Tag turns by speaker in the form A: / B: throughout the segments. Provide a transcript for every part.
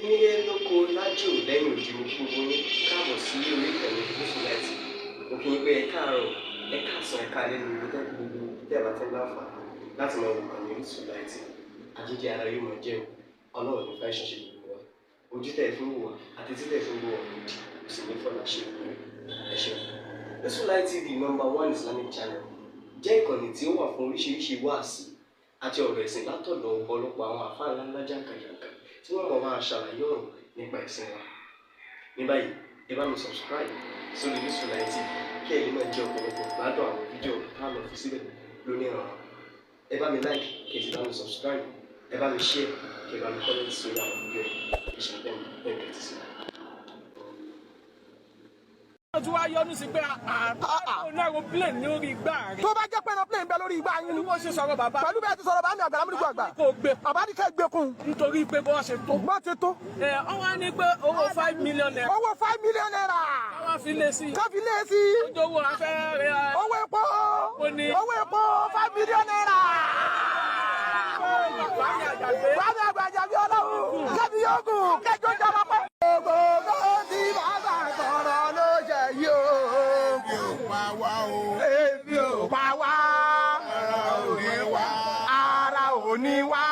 A: nílé lóko lájò lẹ́yìn òdì gbogbo yín káàbọ̀ sí orí ìkànnì Orísunláìtì. Mo kí yín pé ẹ káàárọ̀, ẹ káàsán, ẹ káalẹ́ ní ibi tẹ́ bá tẹ́ láǹfààní láti máa wo ìkànnì Orísunláìtì. Àjíjẹ ara yóò máa jẹun, Ọlọ́run ní fẹ́ ṣẹ̀ṣẹ̀ gbogbo wa. Ojú tẹ̀ fún wò wá àti tí tẹ̀ fún wò wá lòdì, kò sì ní fọ́nà ṣe ìwé. Ẹ ṣeun. Orísunláìtì TV #1 Islamic channel jẹ́ ìkànnì tí ó wà fún oríṣiríṣi wáàsí àti ọ̀rọ̀ ẹ̀sìn látọ̀dọ̀ ọ̀pọ̀lọpọ̀ àwọn àfáà ńláńlá jàǹkàjàǹkà tí wọ́n mọ̀ máa ṣàlàyé ọ̀rọ̀ nípa ẹ̀sìn wa. Ní báyìí, ẹ bá mi subscribe sórí Orísunláìtì kí ẹ lè máa jẹ ọ̀pọ̀lọpọ̀ gbádùn àwọn fídíò táwọn fi síbẹ̀ lónìí ọ̀rọ̀. Ẹ bá mi like kí ẹ sì bá mi subscribe, ẹ bá mi share kí ẹ bá mi comment sórí àwọn fídíò yìí. Ìṣẹ̀lẹ̀ bẹ́ẹ̀ bẹ́ẹ̀ ti sí.
B: Tí wàá yọnu sí pé aeroplane ní orí igbá rẹ̀.
C: Tó bá jẹ́ pé aeroplane bẹ lórí igbá yín ni
B: wọ́n ṣe sọ̀rọ̀ bàbá.
C: Pẹ̀lú bẹ́ẹ̀ ti sọ̀rọ̀ bá mi àgbàlá múlùkù àgbà.
B: Kò gbé.
C: Bàbá ní kẹ́ gbé kun.
B: Nítorí pé bó ṣe tó.
C: Bó ti tó.
B: Wọ́n wá ní pé owó 5 million naira.
C: Owó 5 million naira.
B: Káwá fi lé sí.
C: Ká fi lé sí.
B: Owó afẹ́ rẹ̀.
C: Owó epo. Owó epo 5 million naira. Bàbá àgbàjà bí Ọlọ́run. Kẹ́mi yóò gùn. Kẹ́jọ́ jọba pẹ́. Gbogbo tí bàbá sọ̀rọ̀ ló ṣe yí o. Èmi ò pa wá. Ara ò ní wá.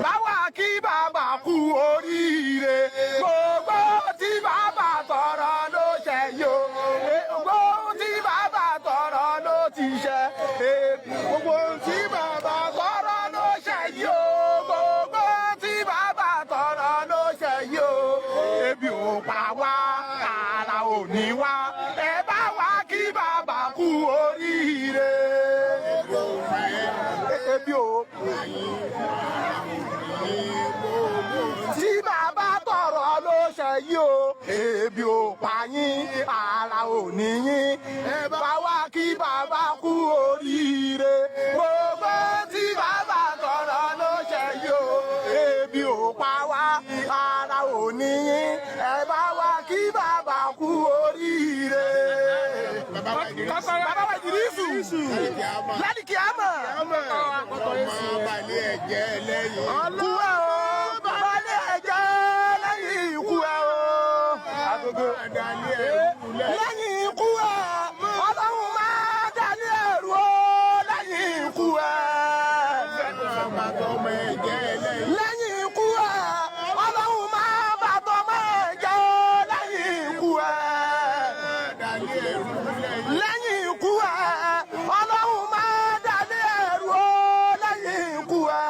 C: Báwa kí bàbá kú oríire. Gbogbo tí bàbá sọ̀rọ̀ ló ṣe yí o. Gbogbo tí bàbá sọ̀rọ̀ ló ti ṣe. Gbogbo tí bàbá sọ̀rọ̀ ló ṣe yí o. Gbogbo tí bàbá sọ̀rọ̀ ló ṣe yí o. Ebi ò pa wá. Ara ò ní wá. Ẹ bá wa kí bàbá kú oríire. Ebi ò. Tí bàbá tọrọ ló ṣe yí o. Ebi ò pa yín. Ara ò ní yín. Ẹ bá wa kí bàbá kú oríire. Gbogbo tí bàbá tọrọ ló ṣe yí o. Ebi ò pa wá. Ara ò ní yín. Ẹ bá wa kí bàbá kú oríire. Bàbá wa Ìdírísù. Lálì Kìámà.
D: Ọmọ balẹ̀ ẹ̀jẹ̀ lẹ́yìn.
C: Kú ẹ o. Balẹ̀ ẹ̀jẹ̀ lẹ́yìn ikú ẹ o. Lẹ́yìn ikú ẹ. Ọlọ́run máa dání ẹ̀rù o. Lẹ́yìn ikú ẹ. Lẹ́yìn ikú ẹ. Ọlọ́run máa bàtọ̀ mọ́ ẹ̀jẹ̀ lẹ́yìn ikú ẹ. Lẹ́yìn ikú ẹ. Ọlọ́run máa dání ẹ̀rù o. Lẹ́yìn ikú ẹ.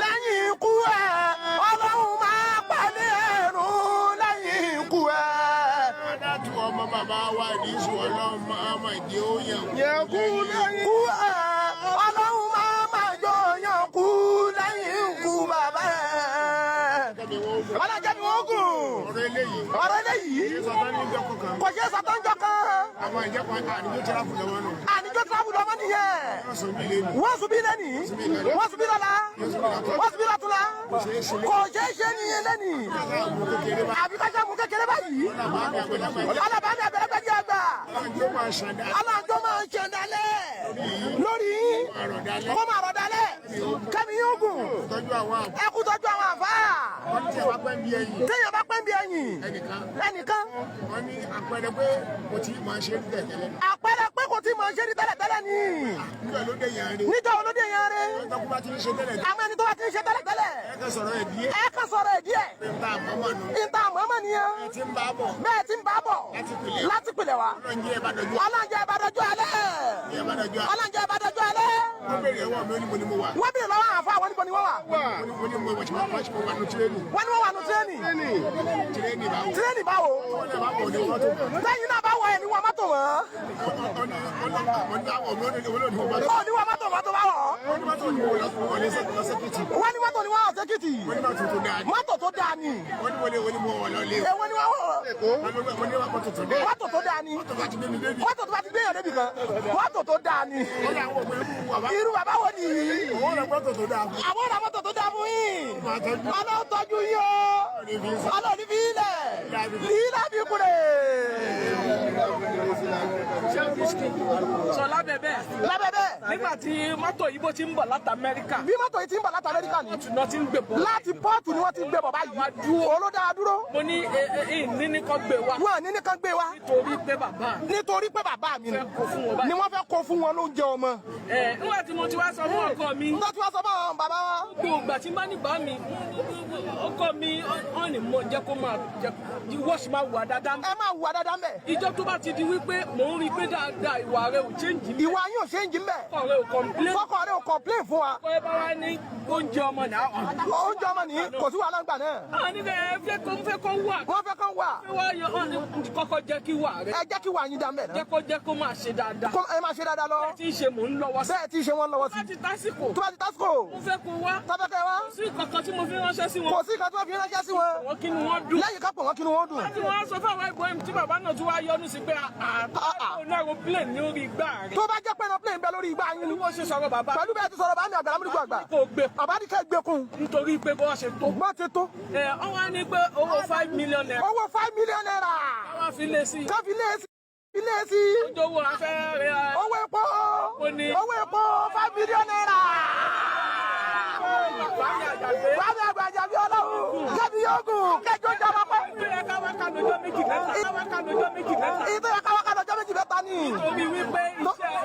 C: Lẹ́yìn ikú ẹ. Ọlọ́run máa palẹ̀ ẹ̀rù lẹ́yìn ikú ẹ.
D: Ọmọ bàbá wa Ìdírísù Ọlọ́run máa ma jẹ́ ó yàn
C: kú lẹ́yìn ikú ẹ. Ọlọ́run máa jọ yàn kú lẹ́yìn ikú bàbá ẹ. Ọlọ́jẹ́ mi wọ́n gùn. Ọ̀rọ̀ eléyìí. Kò ṣe é sọ́tọ́ ń jọ kan.
D: Àwọn ìjẹ́pọ̀ àníjó tíráfù lọ́wọ́ nù.
C: Àníjó tíráfù lọ́wọ́ nìyẹn. Wọ́n sùn bí lẹ́nì. Wọ́n sùn bí lọ́la. Wọ́n sùn bí lọ́túnla. Kò ṣe é ṣe nìyẹn lẹ́nì. Àbí ká jẹ́ mú kékeré báyìí. Ọlọ́ba ní abẹ́rẹ́ jẹ́ àgbà. Alájọ máa ń ṣẹ̀dálẹ̀. Lórí kó máa rọ̀ dálẹ̀. Kẹ́mi yóò gùn. Ẹ kú tọ́jú àwọn àfáà. Téèyàn bá pẹ́ ń bí ẹ̀yìn. Ẹnìkan.
D: Wọ́n ní àpẹẹrẹ pé kò tí ì máa ṣe ní tẹ̀tẹ̀lẹ̀.
C: Àpẹẹrẹ pé kò tí ì máa ṣe ní tẹ́lẹ̀tẹ́lẹ̀ ni.
D: Nígbà ló dé yàn rí.
C: Níjọ́ olóde yẹn rí.
D: Tọ́kú bá ti ń ṣe tẹ́lẹ̀.
C: Àwọn ẹni tó bá ti ń ṣe tẹ́lẹ̀tẹ́lẹ̀.
D: Ẹ kàn sọ̀rọ̀ ẹ̀ díẹ̀.
C: Ẹ kàn sọ̀rọ̀ ẹ̀ díẹ̀.
D: Ìta àmọ́mọ́ nù.
C: Ìta àmọ́mọ́ nìyẹn.
D: Ẹ ti ń bá bọ̀.
C: Bẹ́ẹ̀ ti ń bá bọ̀. Láti pilẹ̀ wá.
D: Ọlọ́njẹ́ bá dọ̀jú.
C: Ọlọ́njẹ́ bá dọ̀jú alẹ́. Ọlọ́njẹ́ bá dọ̀jú alẹ́.
D: Wọ́n béèrè ẹ̀wọ̀n mi ó ní mo ní mo wà.
C: Wọ́n béèrè lọ́wọ́ àfa àwọn níbo ni wọ́n wà.
D: Mo ní mo wà ní tirẹ́nì.
C: Wọ́n ní wọ́n wà ní tirẹ́nì.
D: Tirẹ́nì báwo.
C: Tirẹ́nì báwo.
D: Wọ́n lè má bọ̀ ní mọ́tò.
C: Lẹ́yìn náà bá wọ ẹ̀ ní wọ́n mọ́tò wọ́n.
D: Wọ́n ní
C: Ó ní wọ́n mọ́tò mọ́tò bá wọ̀.
D: wọ́n ní mọ́tò ní wọ́n lọ́sẹ̀kìtì.
C: Wọ́n ní mọ́tò ni wọ́n ọ̀sẹ̀kìtì.
D: Wọ́n ní mọ́tò tó dáa ní.
C: Mọ́tò tó dáa ni.
D: Wọ́n ní mo wọ̀ lọ́lé.
C: Èwo ni wọ́n wọ̀.
D: Wọ́n ní mọ́tò tó dáa.
C: Mọ́tò tó dáa ni.
D: Mọ́tò bá ti gbé mi débi.
C: Mọ́tò tó bá ti gbé yàn débi kan. Mọ́tò tó dáa ni.
D: Wọ́n ní àwọn òpin bàbá.
C: Irú bàbá wo ni?
D: Wọ́n ní mọ́tò tó dáa.
C: Àwọn ọ̀rọ̀ mọ́tò tó dáa fún yín. Ọlọ́run tọ́jú yín o. Ọlọ́run ní fi ilẹ̀. Lílá fi kúrè.
B: Sọ lábẹ́bẹ́.
C: Lábẹ́bẹ́.
B: nígbà tí mọ́tò yìí bó ti ń bọ̀ láti Amẹ́ríkà.
C: bí mọ́tò yìí ti ń bọ̀ láti Amẹ́ríkà ni.
B: ṣùgbọ́n ti ń gbé bọ̀.
C: láti pọ́ọ̀tù ni wọ́n ti gbé bọ̀ báyìí. olódà dúró.
B: mo ní ní ní kan gbé wa.
C: wọ́n ní ní kan gbé wa. nítorí pé bàbá mi ni wọ́n fẹ́ kó fún wọn lóúnjẹ ọmọ.
B: nígbà tí mo ti wá sọ fún ọkọ mi.
C: nígbà tí wọ́n sọ fún bàbá wa.
B: gbogbo ìgbà tí n bá nígbà mi ọkọ mi ọ̀ ní mọ̀ jẹ́ kó máa jẹ́ ìwọ sì máa wà dáadáa.
C: ẹ máa wà dáadáa mẹ́.
B: ìjọ tó bá ti di wípé mò ń rí pé dáadáa ìwà rẹ ò change.
C: ìwà yín ò change mẹ́.
B: fọkàn rẹ ò complain.
C: fọkàn rẹ ò complain fún wa.
B: ọkọ ẹ bá wá ní oúnjẹ ọmọ náà.
C: oúnjẹ ọmọ ní kò sí wàhálà gbà náà.
B: àwọn níbẹ̀ fẹ́ kó wà.
C: wọ́n fẹ́ kó wà.
B: wọ́n yọ kọ́kọ́ jẹ́ kí wà rẹ.
C: ẹ jẹ́ kí wà yín dá mẹ́ náà.
B: jẹ́ kó máa ṣe dáadáa.
C: ẹ máa ṣe dáadáa lọ.
B: bẹ́ẹ̀ tí ń ṣe mò ń lọ́wọ́ sí.
C: bẹ́ẹ̀ tí ń ṣe wọ́n lọ́wọ́ sí.
B: tó bá ti tásìkò.
C: tó bá ti tásìkò.
B: mo fẹ́ kó wá.
C: tọ́fẹ́ kẹ́ wá.
B: kò sí kankan tí mo fi ránṣẹ́ sí wọn.
C: kò sí kankan tí mo fi ránṣẹ́ sí wọn.
B: wọ́n kí ni wọ́n dùn.
C: lẹ́yìn ká pọ̀ wọ́n kí ni wọ́n dùn.
B: láti wọ́n sọ fún àwọn ẹ̀gbọ́n tí bàbá náà tún wá yọnu sí pé aeroplane ní orí igbá rẹ̀.
C: tó bá jẹ́ pé aeroplane bẹ lórí igbá yín ni.
B: wọ́n ṣe sọ̀rọ̀ bàbá.
C: pẹ̀lú bẹ́ẹ̀ ti sọ̀rọ̀ bá mi àgbàlá múlùkù àgbà.
B: kò gbé.
C: bàbá ní kẹ́ gbé kun.
B: nítorí pé bọ́ ṣe tó.
C: bọ́ ti tó.
B: ọ wá ní pé owó 5 million naira.
C: owó 5 million naira.
B: káwá fi lé sí.
C: ká fi lé sí. ilé sí.
B: owó afẹ́ rẹ̀.
C: owó epo. owó epo 5 million naira. bàbá àgbàjà bí ọlọ́run. kẹ́bi yóò gùn. kẹjọ jọba pẹ́.
B: ìtòyẹ káwá kanojọ́ méjì mẹ́ta.
C: ìtòyẹ káwá kanojọ́ méjì mẹ́ta ni.
B: nítorí wípé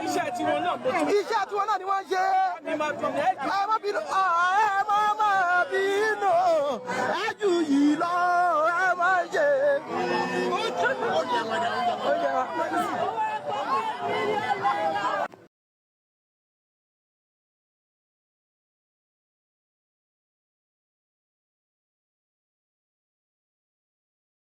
B: iṣẹ́ tiwọn náà mo tún.
C: iṣẹ́ tiwọn náà ni wọ́n ṣe.
B: ẹ má bínú.
C: ẹ má bínú. ẹ má bínú. ẹ jù yìí lọ ẹ má ṣe.